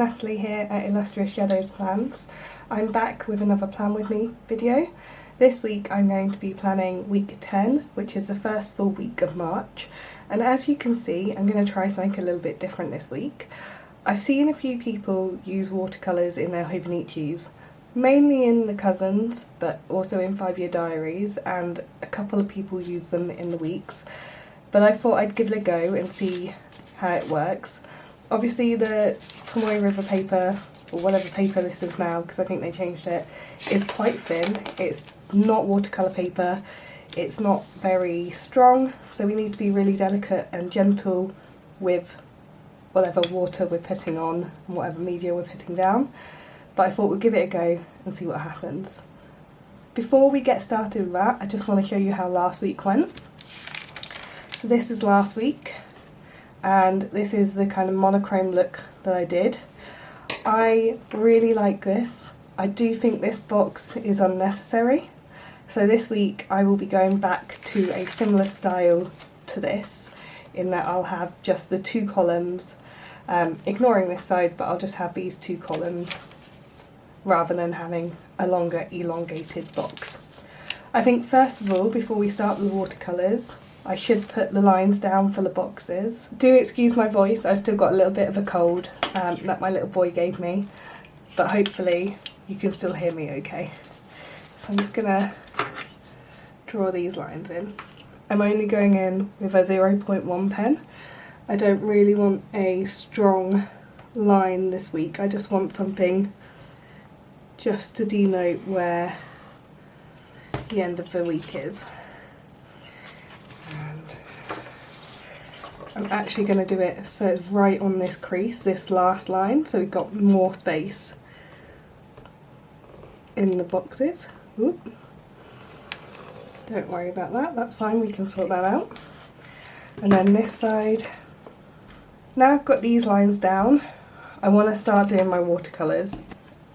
Natalie here at Illustrious Shadows Plans. I'm back with another Plan With Me video. This week I'm going to be planning week 10, which is the first full week of March. And as you can see, I'm going to try something a little bit different this week. I've seen a few people use watercolours in their Hobonichis, mainly in the cousins, but also in 5-year diaries, and a couple of people use them in the weeks. But I thought I'd give it a go and see how it works. Obviously the Tomoe River paper, or whatever paper this is now, because I think they changed it, is quite thin. It's not watercolour paper, it's not very strong, so we need to be really delicate and gentle with whatever water we're putting on and whatever media we're putting down. But I thought we'd give it a go and see what happens. Before we get started with that, I just want to show you how last week went. So this is last week, and this is the kind of monochrome look that I did. I really like this. I do think this box is unnecessary. So this week I will be going back to a similar style to this, in that I'll have just the 2 columns, ignoring this side, but I'll just have these 2 columns rather than having a longer elongated box. I think first of all, before we start with the watercolours, I should put the lines down for the boxes. Do excuse my voice, I've still got a little bit of a cold that my little boy gave me, but hopefully you can still hear me okay. So I'm just gonna draw these lines in. I'm only going in with a 0.1 pen. I don't really want a strong line this week, I just want something just to denote where the end of the week is. And I'm actually going to do it so it's right on this crease, this last line, so we've got more space in the boxes. Oop. Don't worry about that, that's fine, we can sort that out. And then this side, now I've got these lines down, I want to start doing my watercolours.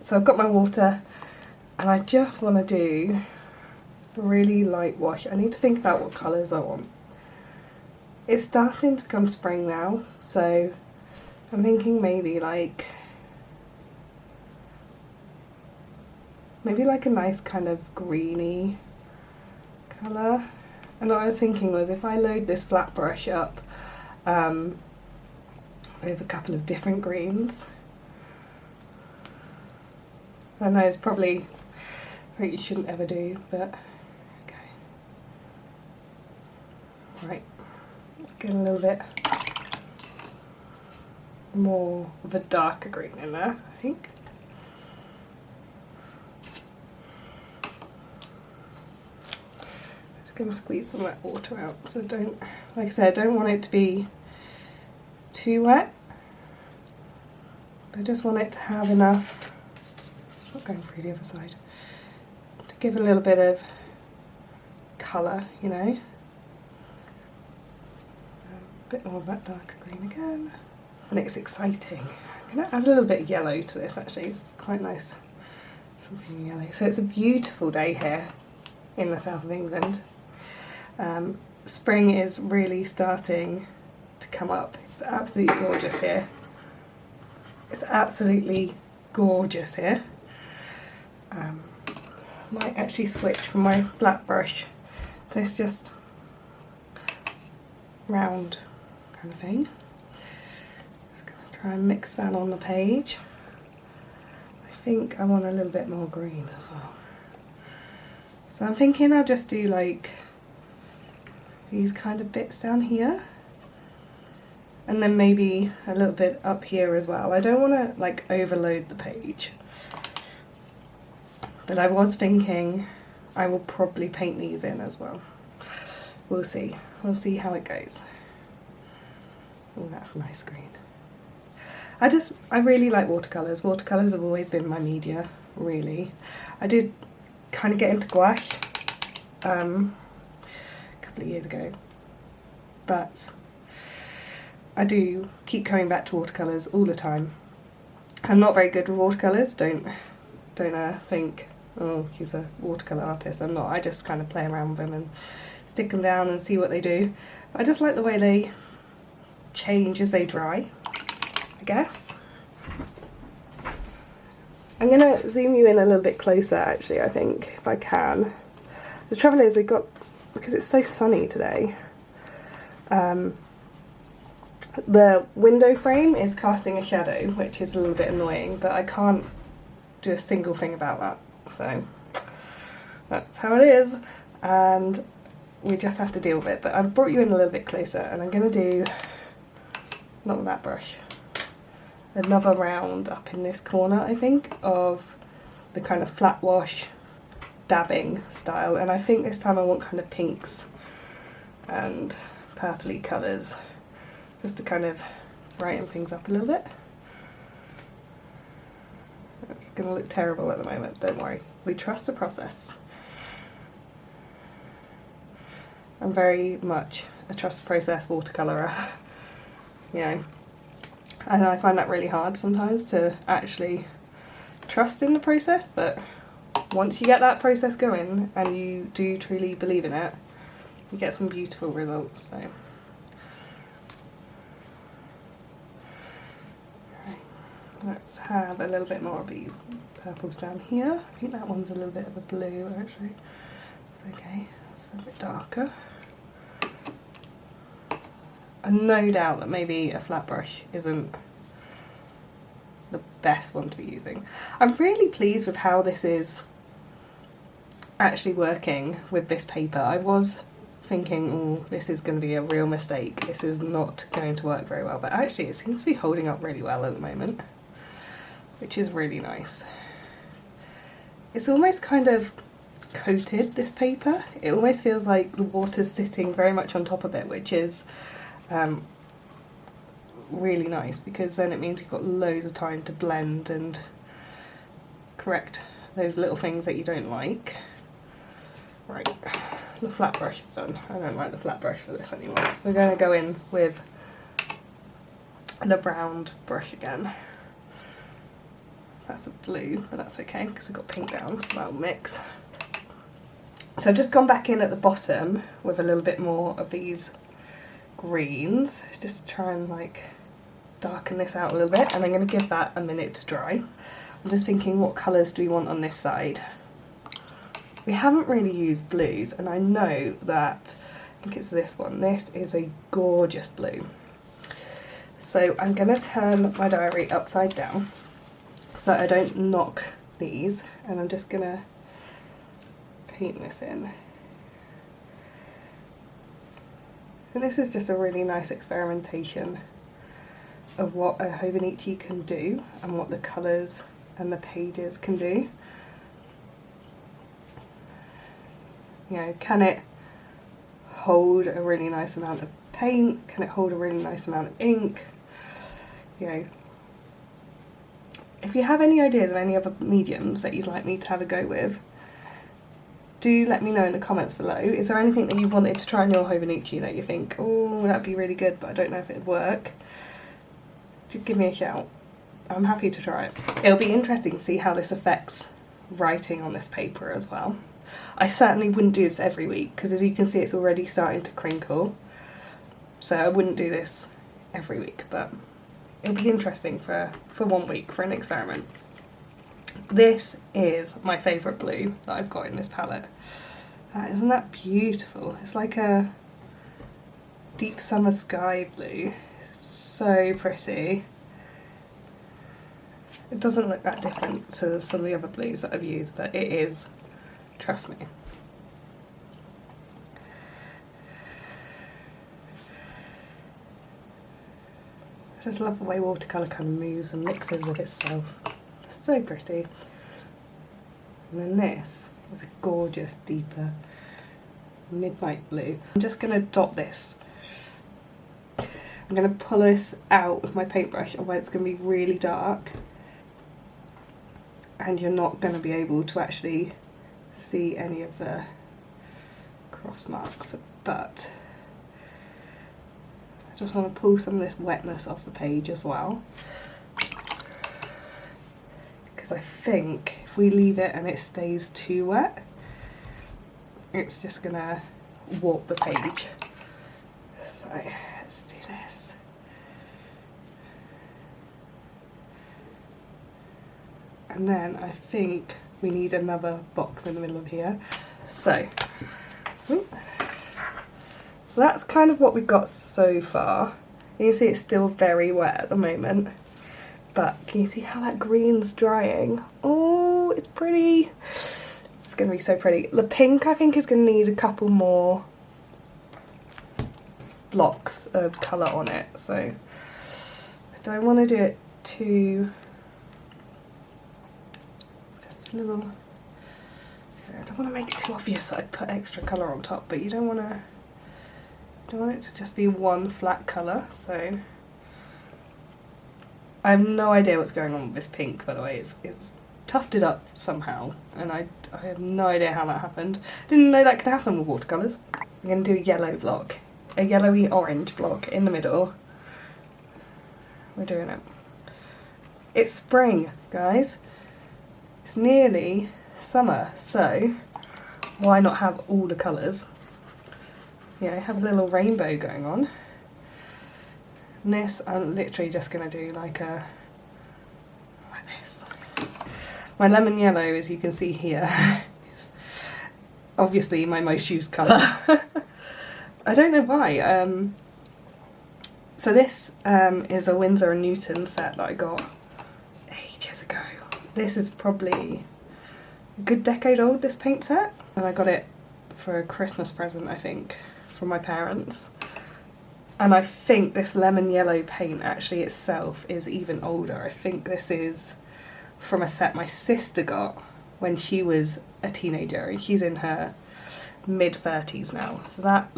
So I've got my water, and I just want to do a really light wash. I need to think about what colours I want. It's starting to become spring now, so I'm thinking maybe like a nice kind of greeny colour. And what I was thinking was, if I load this flat brush up with a couple of different greens, I know it's probably what you shouldn't ever do, but okay. Right, let's get a little bit more of a darker green in there, I think. Just going to squeeze some of that water out, so don't, like I said, I don't want it to be too wet. I just want it to have enough, not going through the other side, to give a little bit of colour, you know. A bit more of that darker green again. And it's exciting. I'm going to add a little bit of yellow to this actually, it's quite nice, something yellow. So it's a beautiful day here in the south of England. Spring is really starting to come up. It's absolutely gorgeous here. It's absolutely gorgeous here. Might actually switch from my flat brush to this just round kind of thing. Just going to try and mix that on the page. I think I want a little bit more green as well. So I'm thinking I'll just do like these kind of bits down here, and then maybe a little bit up here as well. I don't want to like overload the page. But I was thinking I will probably paint these in as well. We'll see. We'll see how it goes. Oh, that's a nice green. I really like watercolours. Watercolours have always been my media, really. I did kind of get into gouache a couple of years ago, but I do keep coming back to watercolours all the time. I'm not very good with watercolours, don't think, oh, he's a watercolour artist. I'm not. I just kind of play around with them and stick them down and see what they do. I just like the way they change as they dry, I guess. I'm going to zoom you in a little bit closer actually, I think, if I can. The trouble is because it's so sunny today, the window frame is casting a shadow, which is a little bit annoying, but I can't do a single thing about that, so that's how it is, and we just have to deal with it. But I've brought you in a little bit closer, and I'm going to do, not with that brush, another round up in this corner, I think, of the kind of flat wash dabbing style, and I think this time I want kind of pinks and purpley colours, just to kind of brighten things up a little bit. It's going to look terrible at the moment, don't worry. We trust the process. I'm very much a trust process watercolorer, you know, and I find that really hard sometimes to actually trust in the process, but once you get that process going and you do truly believe in it, you get some beautiful results. So. Let's have a little bit more of these purples down here. I think that one's a little bit of a blue actually. It's okay, it's a bit darker. And no doubt that maybe a flat brush isn't the best one to be using. I'm really pleased with how this is actually working with this paper. I was thinking, oh, this is going to be a real mistake. This is not going to work very well, but actually it seems to be holding up really well at the moment, which is really nice. It's almost kind of coated, this paper. It almost feels like the water's sitting very much on top of it, which is really nice, because then it means you've got loads of time to blend and correct those little things that you don't like. Right, the flat brush is done. I don't like the flat brush for this anymore. We're going to go in with the round brush again. That's a blue, but that's okay because we've got pink down, so that'll mix. So I've just gone back in at the bottom with a little bit more of these greens, just to try and like darken this out a little bit, and I'm going to give that a minute to dry. I'm just thinking, what colours do we want on this side? We haven't really used blues, and I know that, I think it's this one, this is a gorgeous blue. So I'm going to turn my diary upside down so I don't knock these, and I'm just going to paint this in. And this is just a really nice experimentation of what a Hobonichi can do and what the colours and the pages can do. You know, can it hold a really nice amount of paint? Can it hold a really nice amount of ink? You know, if you have any ideas of any other mediums that you'd like me to have a go with, do let me know in the comments below. Is there anything that you wanted to try on your Hobonichi that you think, oh, that'd be really good, but I don't know if it'd work? Just give me a shout. I'm happy to try it. It'll be interesting to see how this affects writing on this paper as well. I certainly wouldn't do this every week, because as you can see it's already starting to crinkle. So I wouldn't do this every week, but it'll be interesting for 1 week, for an experiment. This is my favourite blue that I've got in this palette. Isn't that beautiful? It's like a deep summer sky blue. So pretty. It doesn't look that different to some of the other blues that I've used, but it is, trust me. I just love the way watercolour kind of moves and mixes with itself. It's so pretty. And then this was a gorgeous, deeper midnight blue. I'm just going to dot this. I'm going to pull this out with my paintbrush, otherwise it's going to be really dark. And you're not going to be able to actually see any of the cross marks. But I just want to pull some of this wetness off the page as well. Because I think if we leave it and it stays too wet, it's just going to warp the page. So let's do this. And then I think we need another box in the middle of here. So that's kind of what we've got so far. You can see it's still very wet at the moment, but can you see how that green's drying? Oh, it's pretty. It's going to be so pretty. The pink, I think, is going to need a couple more blocks of colour on it, so I don't want to do it too, just a little, I don't want to make it too obvious that I put extra colour on top, but you don't want it to just be one flat colour. So I have no idea what's going on with this pink, by the way. It's tufted up somehow, and I have no idea how that happened. Didn't know that could happen with watercolours. I'm going to do a yellow block. A yellowy orange block in the middle. We're doing it. It's spring, guys. It's nearly summer, so why not have all the colours? You know, have a little rainbow going on. And this, I'm literally just going to do like this. My lemon yellow, as you can see here, is obviously my most used colour. I don't know why. So this is a Winsor & Newton set that I got ages ago. This is probably a good decade old, this paint set. And I got it for a Christmas present, I think, from my parents. And I think this lemon yellow paint actually itself is even older. I think this is from a set my sister got when she was a teenager, and she's in her mid-30s now. So that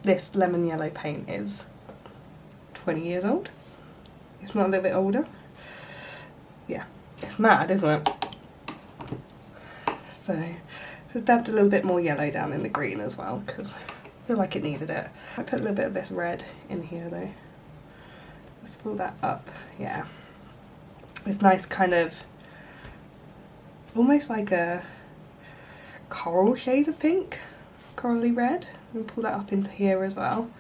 this lemon yellow paint is 20 years old, if not a little bit older. Yeah, it's mad, isn't it? So dabbed a little bit more yellow down in the green as well, because I feel like it needed it. I put a little bit of this red in here though. Let's pull that up, yeah. It's nice, kind of almost like a coral shade of pink, corally red, and pull that up into here as well.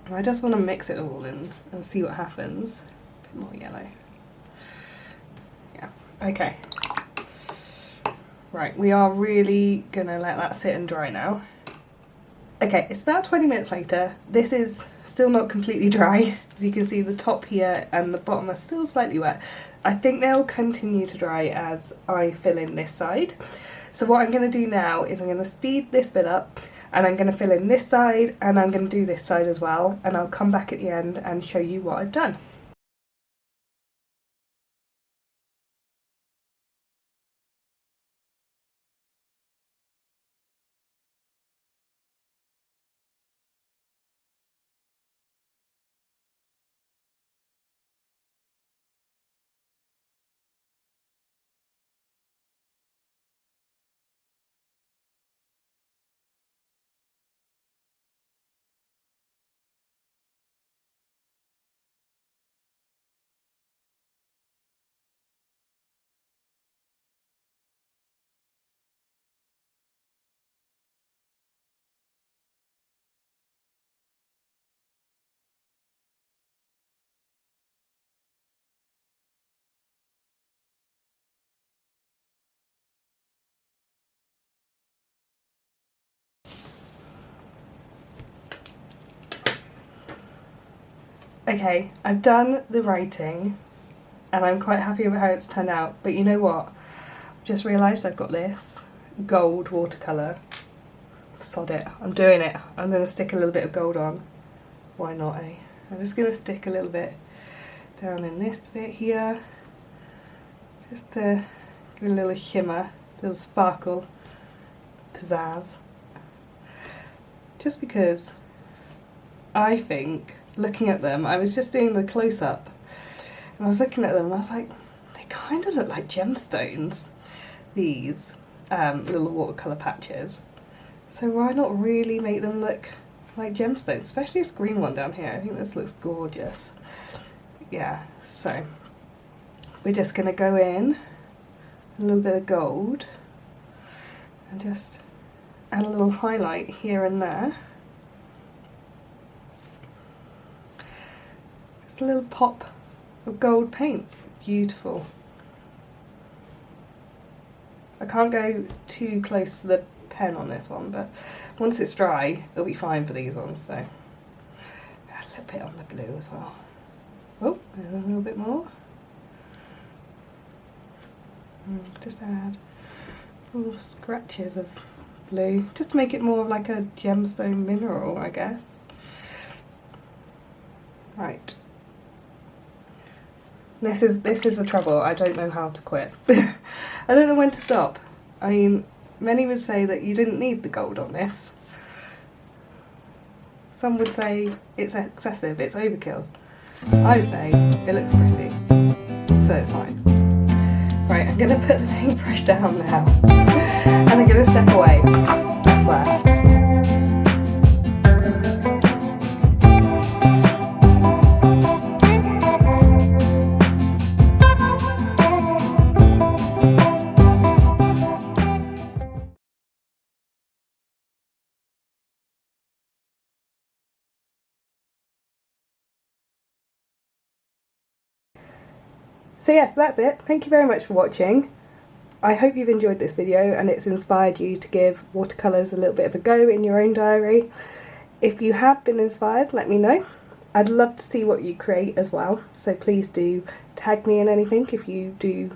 And I just want to mix it all in and see what happens. A bit more yellow. Yeah, okay. Right, we are really gonna let that sit and dry now. Okay, it's about 20 minutes later. This is still not completely dry. As you can see, the top here and the bottom are still slightly wet. I think they'll continue to dry as I fill in this side. So what I'm going to do now is I'm going to speed this bit up, and I'm going to fill in this side, and I'm going to do this side as well, and I'll come back at the end and show you what I've done. Okay, I've done the writing and I'm quite happy with how it's turned out, but you know what? I've just realised I've got this gold watercolour. Sod it, I'm doing it. I'm going to stick a little bit of gold on. Why not, eh? I'm just going to stick a little bit down in this bit here, just to give it a little shimmer, a little sparkle, pizzazz. Just because I think, looking at them, I was just doing the close-up, and I was looking at them and I was like, they kind of look like gemstones, these little watercolour patches. So why not really make them look like gemstones, especially this green one down here. I think this looks gorgeous. Yeah, so we're just going to go in a little bit of gold and just add a little highlight here and there. Just a little pop of gold paint. beautiful. I can't go too close to the pen on this one, but once it's dry, it'll be fine for these ones, so. A little bit on the blue as well. Oh, a little bit more. Just add little scratches of blue, just to make it more like a gemstone mineral, I guess. Right. This is the trouble. I don't know how to quit. I don't know when to stop. I mean, many would say that you didn't need the gold on this. Some would say it's excessive, it's overkill. I say it looks pretty, so it's fine. Right, I'm going to put the paintbrush down now, and I'm going to step away. I swear. So yes, that's it. Thank you very much for watching. I hope you've enjoyed this video and it's inspired you to give watercolours a little bit of a go in your own diary. If you have been inspired, let me know. I'd love to see what you create as well, so please do tag me in anything if you do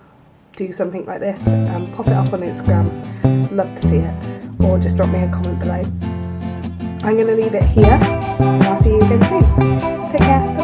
something like this, and pop it up on Instagram. Love to see it, or just drop me a comment below. I'm going to leave it here and I'll see you again soon. Take care.